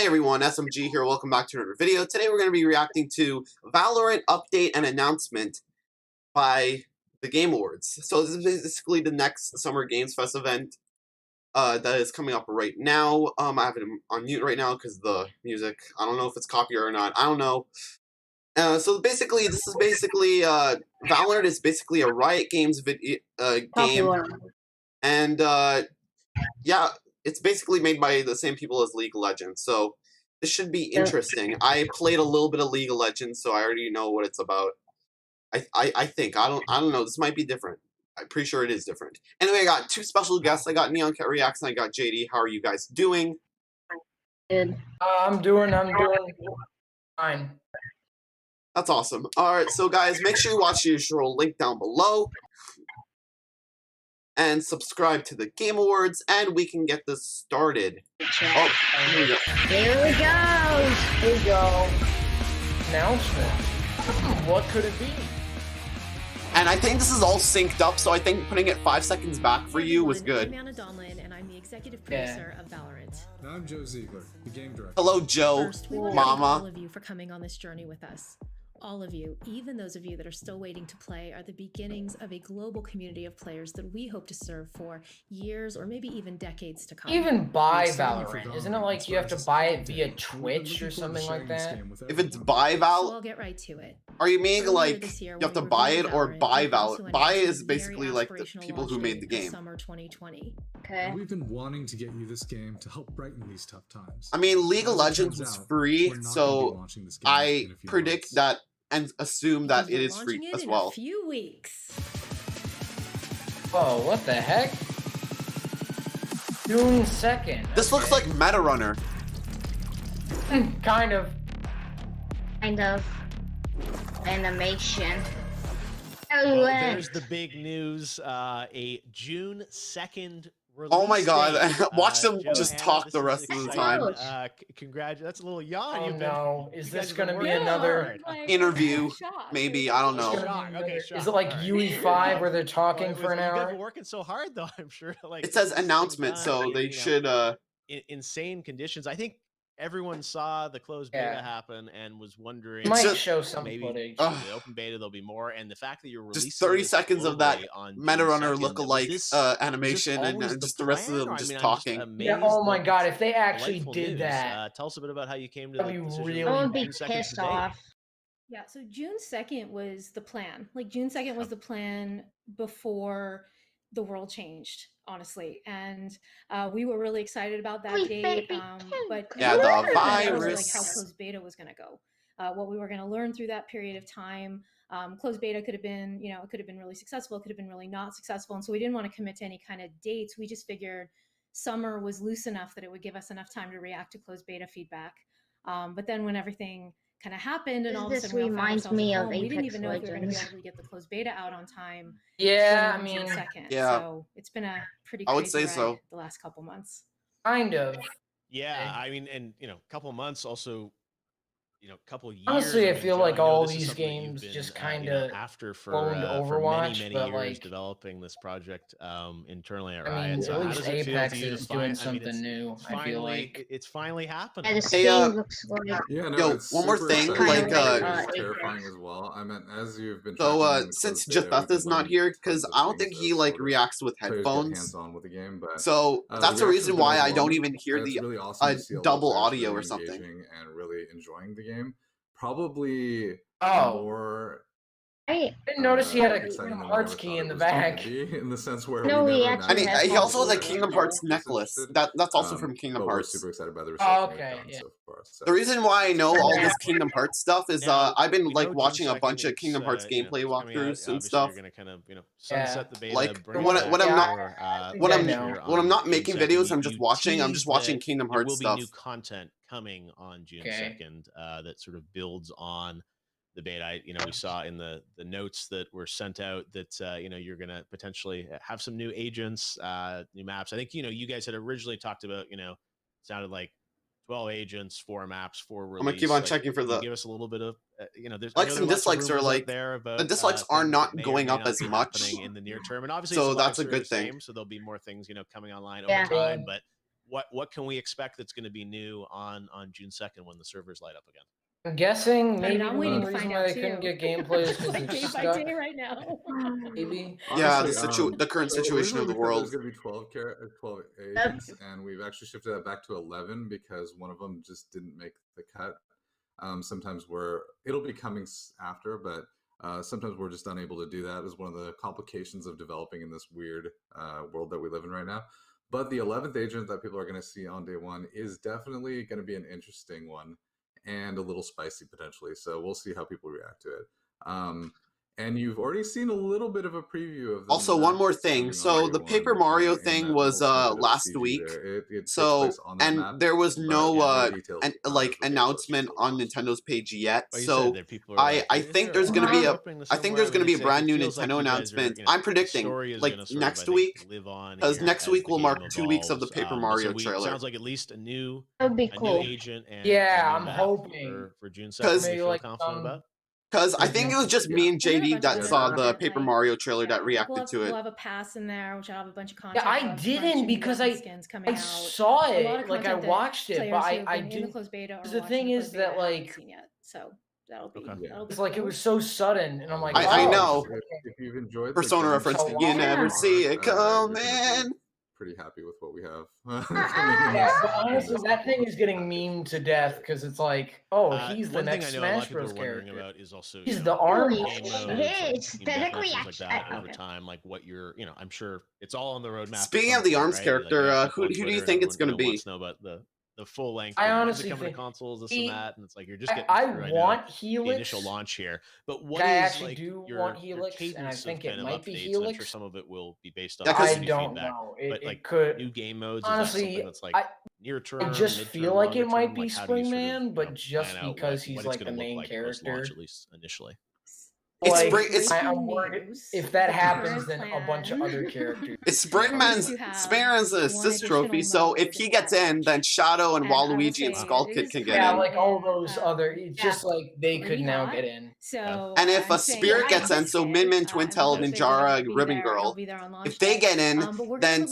Hey everyone, SMG here, welcome back to another video. Today we're going to be reacting to Valorant update and announcement by the Game Awards. So this is basically the next Summer Games Fest event that is coming up right now. I have it on mute right now because the music, I don't know if it's copyright or not, I don't know. So basically, this is basically, Valorant is basically a Riot Games game. And yeah, it's basically made by the same people as League of Legends, so this should be interesting. I played a little bit of League of Legends, so I already know what it's about. I think I don't know. This might be different. I'm pretty sure it is different. Anyway, I got two special guests. I got Neon Cat Reacts and I got JD. How are you guys doing? Good. I'm doing fine. That's awesome. All right, so guys, make sure you watch the usual link down below. And subscribe to the Game Awards, and we can get this started. Oh, here we go. Here we go. Here we go. Announcement. What could it be? And I think this is all synced up, so I think putting it 5 seconds back for you was good. I'm Anna Donlin, and I'm the executive producer of Valorant. And I'm Joe Ziegler, the game director. Hello, Joe. First, we want to thank all of you for coming on this journey with us. All of you, even those of you that are still waiting to play, are the beginnings of a global community of players that we hope to serve for years or maybe even decades to come. Even buy Valorant. Isn't it like you have to buy it via Twitch or something like that? If it's buy So I'll get right to it. are you meaning Earlier like this year, you have to when we buy it reviewed or Valorant, buy we also Valorant? Buy announced is a very basically like the aspirational people who launch made the date of game. Summer 2020. Okay. We've been wanting to get you this game to help brighten these tough times. I mean, League of As it Legends turns was out, free, we're not gonna be so launching this game I in a few predict months. that and assume that Because it we're is free launching it as in well. a few weeks. Oh, what the heck? June 2nd. This looks like Meta Runner. Kind of. Kind of. Animation. Well, there's the big news, a June 2nd release. Oh my god, date. watch them Joe, just Hannah, talk this the is rest of the exciting. time. That's a little yawn. Oh You've been- no. Is you this guys have gonna been be working another... hard. Interview, maybe, I don't know. Is it like UE5 where they're talking Well, for an you guys hour? been working so hard, though. I'm sure. Like It says this is announcement, done so in, they you know, should, insane conditions. I think everyone saw the closed beta Yeah. happen and was wondering. Might just- show some maybe footage. Ugh. the open beta there'll be more, and the fact that you're releasing just 30 this seconds of that globally on Meta June Runner 2nd, look-alike was this animation, and always just the rest of plan? them Or, I just mean, I'm talking. amazed Yeah, oh my that god, it's if they actually delightful did news. that. Tell us a bit about how you came to That'd the be decision. really- to I do would be June 2nd pissed today. off. Yeah, so June 2nd was the plan. Like June 2nd was the plan before the world changed, honestly. And we were really excited about that We date. baby But Yeah, we the didn't know like how virus. closed beta was going to go. What we were going to learn through that period of time. Closed beta could have been, it could have been really successful. It could have been really not successful. And so we didn't want to commit to any kind of dates. We just figured summer was loose enough that it would give us enough time to react to closed beta feedback. But then when everything kind of happened and all of a This sudden we all found reminds ourselves me at of home, we didn't Apex even know if we were going to be Legends. able to get the closed beta out on time. Yeah, I for mean, June 2nd. Yeah. So it's been a pretty I would crazy say so. ride the last couple months. kind of. Yeah, I mean, and a couple months also, couple years. Honestly, I mean, feel Joe, like know all this is these something that you've games been, just kinda kinda after for cloned Overwatch, many but, years like, developing this project internally at I Riot. mean, So at how least does it feel Apex to you to is find- doing I mean, something it's new, I feel like. it's finally happened. Yeah, this Hey, game looks like Yeah, no, Yo, it's one more super thing, exciting. like, It's terrifying as well. I mean, as you've been So, tracking in since closed beta, Jeffeth we've is been not learning here, tons because of I don't things think he, as like, sort of reacts with players get headphones. hands-on with the game, but So, the that's the reaction's reason been why I don't overwhelming, even hear and it's the really awesome to see a lot of double players audio really or something. engaging and really enjoying the game. Probably Oh, more I didn't notice he had a exciting Kingdom than we Hearts ever key thought in it the was going back. to be, in the sense where No, we he never actually And has he also has a multiple Kingdom Hearts people. necklace. Interested. That's also from Kingdom But we're Hearts. super excited by the Oh, reception okay, we've gotten yeah. so far. So. The reason why I know all this Kingdom Hearts stuff is Now, I've been we like know watching June a bunch 2nd, of Kingdom Hearts it's, gameplay it's coming out. walkthroughs and Obviously, stuff. You're gonna kind of sunset the beta. Like, bring when it I'm back not- for, when I I'm know. when I'm not June making 2nd. videos, I'm You just watching. I'm just teased watching that Kingdom there Hearts will be stuff. new content coming on June Okay. 2nd that sort of builds on the beta. We saw in the notes that were sent out that you're gonna potentially have some new agents, new maps. I think you guys had originally talked about sounded like 12 agents, 4 maps, 4 release. I'm gonna keep on checking for can you the give us a little bit of there's likes and dislikes are like there about, the dislikes are things not that may or going may up not as be much. happening in the near term, and obviously So it's live that's a good service thing. game, so there'll be more things coming online Yeah. over time. But what can we expect that's going to be new on June 2nd when the servers light up again? I'm guessing maybe I'm the waiting main to reason find why out they couldn't too. get gameplay is because Like they're day by stuck. day right now. Maybe. Yeah, Honestly, the current so situation of the originally we world. said there's going to be 12 agents, and we've actually shifted that back to 11 because one of them just didn't make the cut. Sometimes it'll be coming after, but sometimes we're just unable to do that. Is one of the complications of developing in this weird world that we live in right now. But the 11th agent that people are going to see on day one is definitely going to be an interesting one and a little spicy potentially. So we'll see how people react to it. And you've already seen a little bit of a preview of them. Also, one more thing. So the Paper Mario thing was last week. So and there was no like announcement on Nintendo's page yet. So I think there's gonna be a brand new Nintendo announcement. I'm predicting like next week, because next week will mark 2 weeks of the Paper Mario trailer. Sounds like at least a new agent and yeah, a I'm new map hoping for June 2nd. Because We feel confident about. Because I think it was just me and JD that saw the like, Paper Mario trailer that reacted to We'll it. have a pass in there, which will have a bunch of content. Yeah, I didn't because I saw it, like I watched it, but I didn't. In the closed beta. The thing is that like, so that'll be. It's like it was so sudden, and I'm like, I know. If you've enjoyed Persona reference, you never see it coming. Pretty happy with what we have. Yeah, but honestly, that thing is getting memed to death because it's like, oh, he's the next Smash Bros. Character. About is also, he's the army. It's the reaction. Over time, like what you're, I'm sure it's all on the roadmap. Speaking of the ARMS character, who do you think it's going to be? Know about the full length. I honestly think consoles, this and that, and it's like you're just getting. I want Helix. The initial launch here, but what I is actually like do your, want Helix, and I think it might be Helix. I'm sure some of it will be based on. I don't know. But like could new game modes. Honestly, is that's like near term. I just feel like it might be Springman, but sort of, just because he's like the main character, at least initially. Like, I'm worried if that happens, then a bunch of other characters. It's Springman's an assist trophy, so if he gets in, then Shadow and Waluigi and Skull Kid can get in. Yeah, like all those other, just like they could now get in. So, and if a Spirit gets in, so Min Min, Twintel, Ninjara, Ribbon Girl, if they get in, then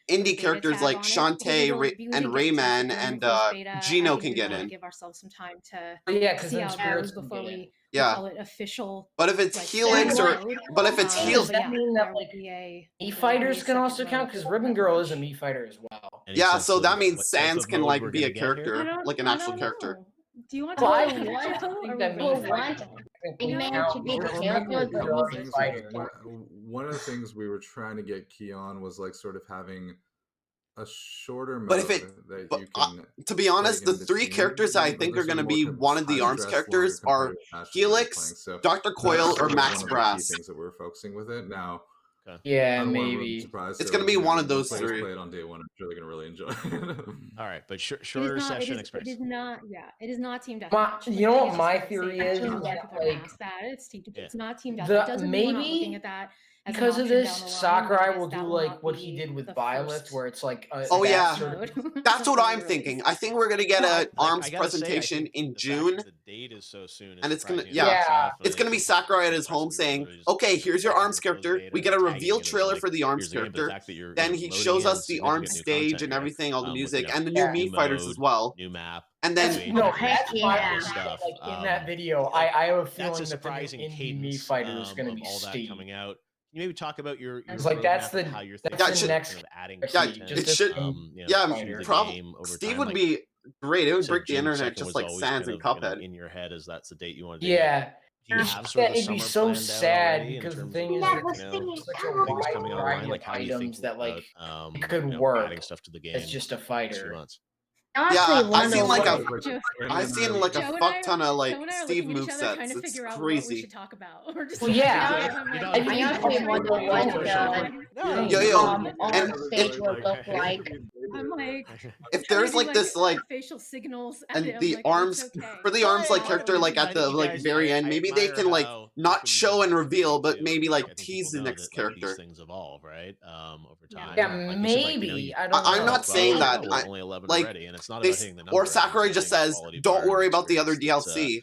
indie characters like Shantae and Rayman and Gino can get in. Give ourselves some time to because then Spirits before we call it official. But if it's Helix does that mean that like Mii fighters can also count? Because Ribbon Girl is a Mii fighter as well. Yeah, so that means Sans can like be a character, like an actual character. Do you want to? I think that one of the things we were trying to get key on was like sort of having a shorter mode. But if it, to be honest, the three characters I think are going to be one of the ARMS characters are Helix, Dr. Coil, or Max Brass. Things that we're focusing with it now. Yeah, maybe it's going to be one of those three. Play it on day one. I'm sure they're going to really enjoy it. All right, but shorter session experience. It is not. Yeah, it is not team death. You know what my theory is? It's not team death. It doesn't mean we're not looking at that. Because of this, Sakurai will do like what he did with Violet, where it's like that's what I'm thinking. I think we're gonna get an ARMS presentation in June. The date is so soon. And it's gonna it's gonna be Sakurai at his home saying, "Okay, here's your ARMS character." We get a reveal trailer for the ARMS character. Then he shows us the ARMS stage and everything, all the music, and the new Mii fighters as well. New map. And then in that video, I have a feeling that the Mii fighter is gonna be Steve coming out. You maybe talk about your like that's the how you're next adding it should probably Steve would be great. It would break the internet just like Sans and Cuphead. In your head, as that's the date you want to do. Yeah. It'd be so sad because the thing is, such a wide variety of items that like it could work. Adding stuff to the game. It's just a fighter. I've seen like a fuck ton of like Steve movesets. It's crazy. Well, yeah. I honestly wonder what and stage will look like. I'm like, if there's like this like facial signals and the ARMS for the ARMS like character like at the like very end, maybe they can like not show and reveal, but maybe like tease the next character. Things evolve, right? Over time. Yeah, maybe. I'm not saying that. Only 11 already, and it's not or Sakurai just says, "Don't worry about the other DLC."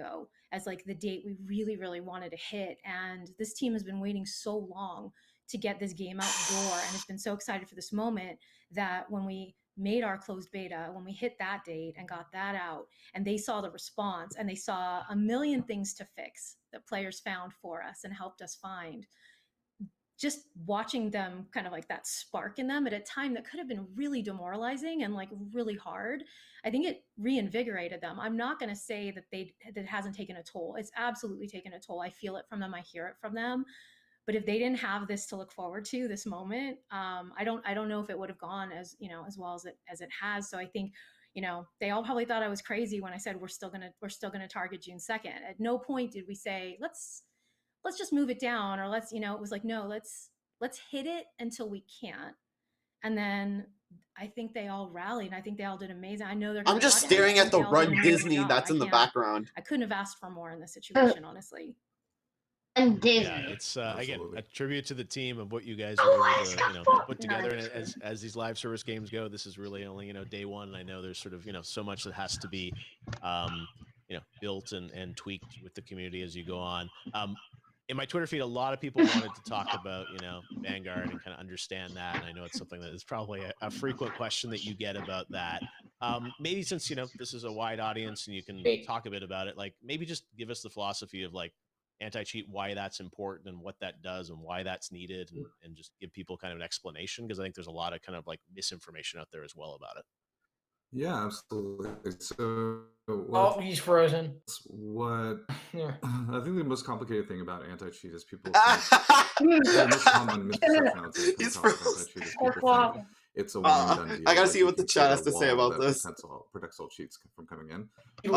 ago as like the date we really, really wanted to hit. And this team has been waiting so long to get this game out the door and has been so excited for this moment that when we made our closed beta, when we hit that date and got that out, and they saw the response and they saw a million things to fix that players found for us and helped us find, just watching them kind of like that spark in them at a time that could have been really demoralizing and like really hard, I think it reinvigorated them. I'm not going to say that that hasn't taken a toll. It's absolutely taken a toll. I feel it from them. I hear it from them. But if they didn't have this to look forward to, this moment, I don't know if it would have gone as well as it has. So I think, they all probably thought I was crazy when I said we're still gonna target June 2nd. At no point did we say let's just move it down, or let's, it was like, no, let's hit it until we can't. And then I think they all rallied, and I think they all did amazing. I know they're. I'm just staring at the Run Disney that's in the background. I couldn't have asked for more in this situation, honestly. And Disney. Yeah, it's again a tribute to the team of what you guys are able to put together. And as these live service games go, this is really only day one. And I know there's sort of so much that has to be built and tweaked with the community as you go on. In my Twitter feed, a lot of people wanted to talk about Vanguard and kind of understand that. And I know it's something that is probably a frequent question that you get about that. Maybe since this is a wide audience and you can talk a bit about it, like maybe just give us the philosophy of like anti-cheat, why that's important and what that does and why that's needed, and just give people kind of an explanation, because I think there's a lot of kind of like misinformation out there as well about it. Yeah, absolutely. So he's frozen. What I think the most complicated thing about anti-cheat is people think, the most common misconception I would say He's anti-cheat is people think it's a one-and-done deal. I gotta see Like, what the chat has to say about this. Protects all cheats from coming in. He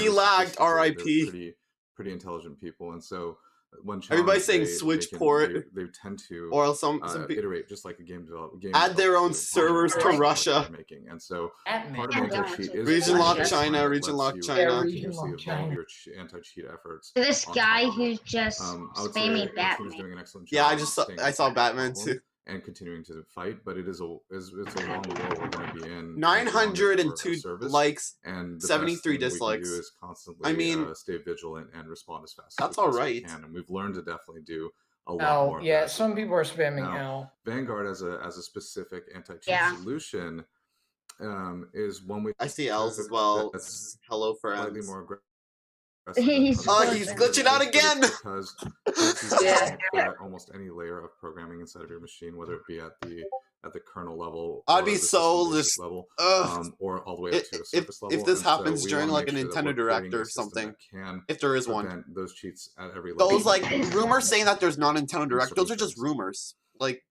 lagged. R.I.P. Pretty intelligent people, and so when everybody's saying switch port, they tend to or some iterate just like a game developer. Add their own servers to Russia. Making. And so part of anti-cheat is region lock China, region lock China. Evolve your anti-cheat efforts. This guy who's just spamming Batman. Doing an excellent job. Yeah, I saw Batman too. And continuing to fight, but it's a long war we're going to be in. 902 likes and 73 dislikes. We do is constantly stay vigilant and respond as fast. That's all right. And we've learned to definitely do a lot more. Yeah, some people are spamming L. Vanguard as a specific anti-cheat solution is one we. I see L's as well. Hello, friends. Slightly more aggressive. He's glitching out again. Because almost any layer of programming inside of your machine, whether it be at the kernel level, I'd be so just level, or all the way up to a surface level. If this happens during like a Nintendo Direct or something, if there is one, those cheats at every level. Those like rumors saying that there's not Nintendo Direct, those are just rumors. Like.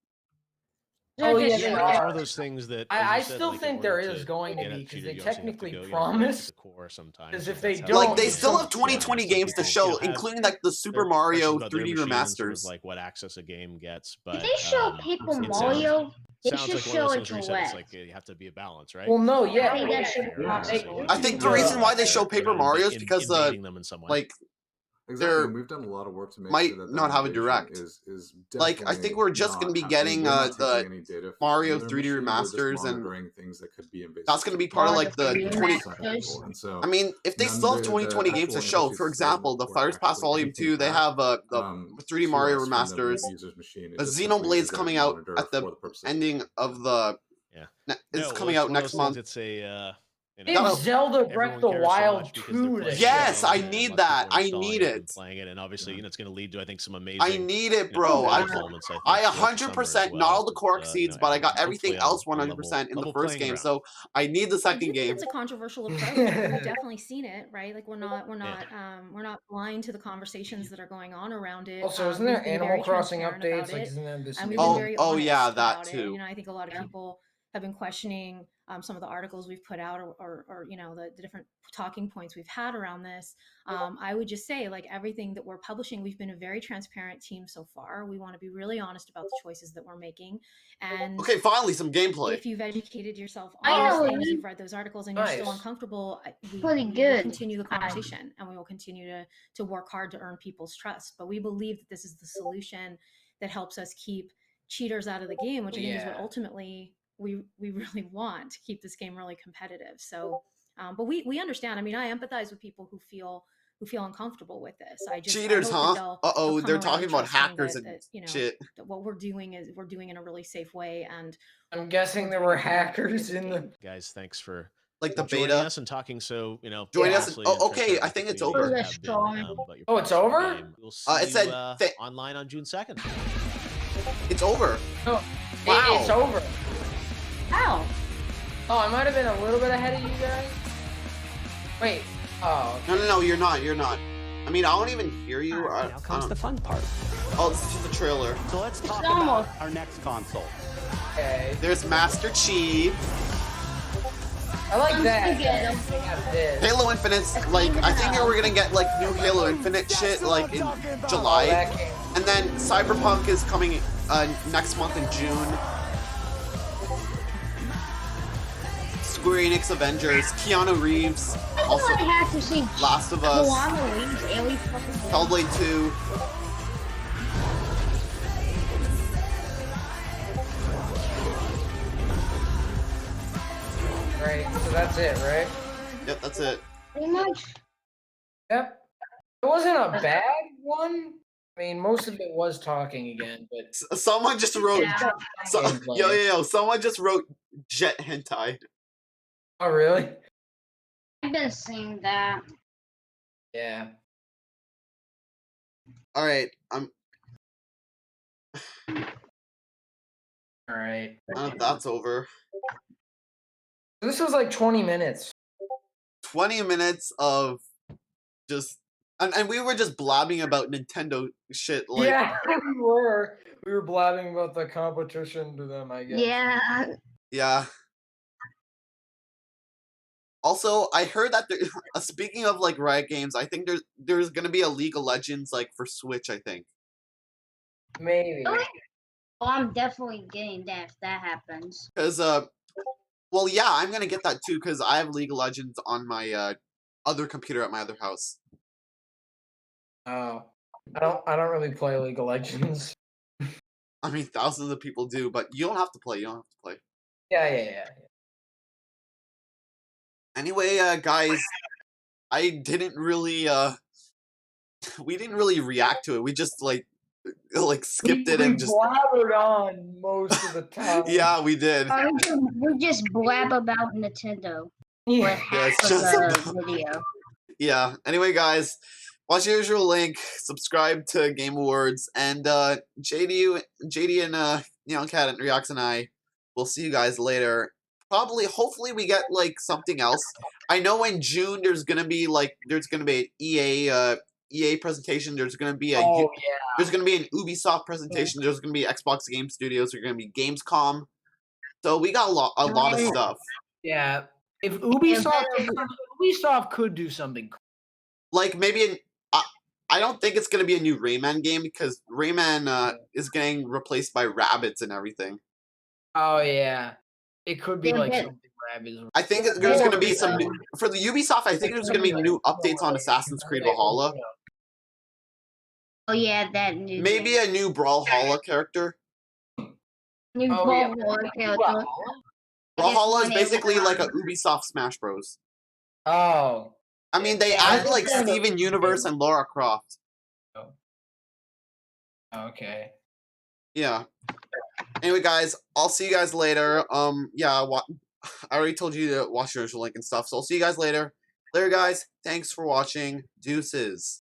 Oh yeah, it's one of those things that I still think there is going to be, because they technically promise. Because if they don't, like they still have 2020 games to show, including like the Super Mario 3D remasters. Like what access a game gets, but did they show Paper Mario? They should show it to West. Like you have to be a balance, right? Well, no, yeah. I think the reason why they show Paper Mario is because like. Exactly. We've done a lot of work to make might sure that not have a direct. Is like I think we're just going to be getting the Mario 3D remasters, and things that could be invasive. That's going to be part of like the 20. I mean, if they still have 2020 games to show, for example, the Fires Pass Volume 2, they have the 3D Mario remasters. The Xenoblade's coming out at the ending of the. It's coming out next month. It's a. It's Zelda Breath of the Wild 2. Yes, I need that. I need it. Playing it, and obviously, it's going to lead to, I think, some amazing. I need it, bro. I 100%, not all the Quark seeds, but I got everything else 100% in the first game. So I need the second game. It's a controversial approach. We've definitely seen it, right? Like we're not blind to the conversations that are going on around it. Also, isn't there Animal Crossing updates? Like, isn't there this? Oh yeah, that too. I think a lot of people have been questioning some of the articles we've put out, or the different talking points we've had around this. I would just say, like, everything that we're publishing, we've been a very transparent team so far. We want to be really honest about the choices that we're making. And okay, finally some gameplay. If you've educated yourself on things, you've read those articles, and you're still uncomfortable, we will continue the conversation, and we will continue to work hard to earn people's trust. But we believe that this is the solution that helps us keep cheaters out of the game, which I think is what ultimately we really want, to keep this game really competitive. So but we understand. I mean, I empathize with people who feel who feel uncomfortable with this. Cheaters, huh? Uh-oh, they're talking about hackers and shit. That what we're doing in a really safe way, and I'm guessing there were hackers in the guys. Thanks for like the joining beta us and talking. So joining us. Oh, okay. I think it's over. Oh, it's over. We'll see it said online on June 2nd. It's over. Oh, wow. It's over. How? Oh, I might have been a little bit ahead of you guys. Wait. Oh. Okay. No, you're not. You're not. I mean, I don't even hear you. Now comes the fun part. Oh, this is just the trailer. So let's talk about our next console. Okay. There's Master Chief. I like that. Halo Infinite's like, I think we're gonna get like new Halo Infinite shit like in July, and then Cyberpunk is coming next month in June. Square Enix Avengers, Keanu Reeves, also have to see Last of Us, Hellblade 2. Right, so that's it, right? Yep, that's it. Pretty much. Yep. It wasn't a bad one. I mean, most of it was talking again, but someone just wrote. Yo, someone just wrote jet hentai. Oh, really? I've been seeing that. Yeah. All right, All right. That's over. This was like 20 minutes. 20 minutes of just, and we were just blabbing about Nintendo shit. Like, yeah, we were. We were blabbing about the competition to them, I guess. Yeah. Yeah. Also, I heard that speaking of like Riot Games, I think there's gonna be a League of Legends like for Switch. I think. Maybe. Oh, I'm definitely getting that if that happens. Because well, yeah, I'm gonna get that too because I have League of Legends on my other computer at my other house. Oh, I don't really play League of Legends. I mean, thousands of people do, but you don't have to play. You don't have to play. Yeah. Anyway, guys, I didn't really we didn't really react to it. We just like skipped it and just blabbered on most of the time. Yeah, we did. We just blab about Nintendo. Yeah, it's just a video. Yeah. Anyway, guys, watch the usual link. Subscribe to Game Awards, and JD and Cat Reacts and I will see you guys later. Hopefully, we get like something else. I know in June there's gonna be an EA presentation. There's gonna be there's gonna be an Ubisoft presentation. There's gonna be Xbox Game Studios. There's gonna be Gamescom. So we got a lot of stuff. Yeah. If Ubisoft could do something cool. Like maybe I don't think it's gonna be a new Rayman game because Rayman is getting replaced by rabbits and everything. Oh yeah. It could be like something rabbits. I think there's gonna be some for the Ubisoft. I think there's gonna be new updates on Assassin's Creed Valhalla. Oh yeah, that new. Maybe a new Brawlhalla character. New Brawlhalla character. Brawlhalla is basically like a Ubisoft Smash Bros. Oh. I mean, they added like Steven Universe and Lara Croft. Okay. Yeah. Anyway, guys, I'll see you guys later. Yeah, I already told you to watch your usual link and stuff, so I'll see you guys later. Later, guys. Thanks for watching. Deuces.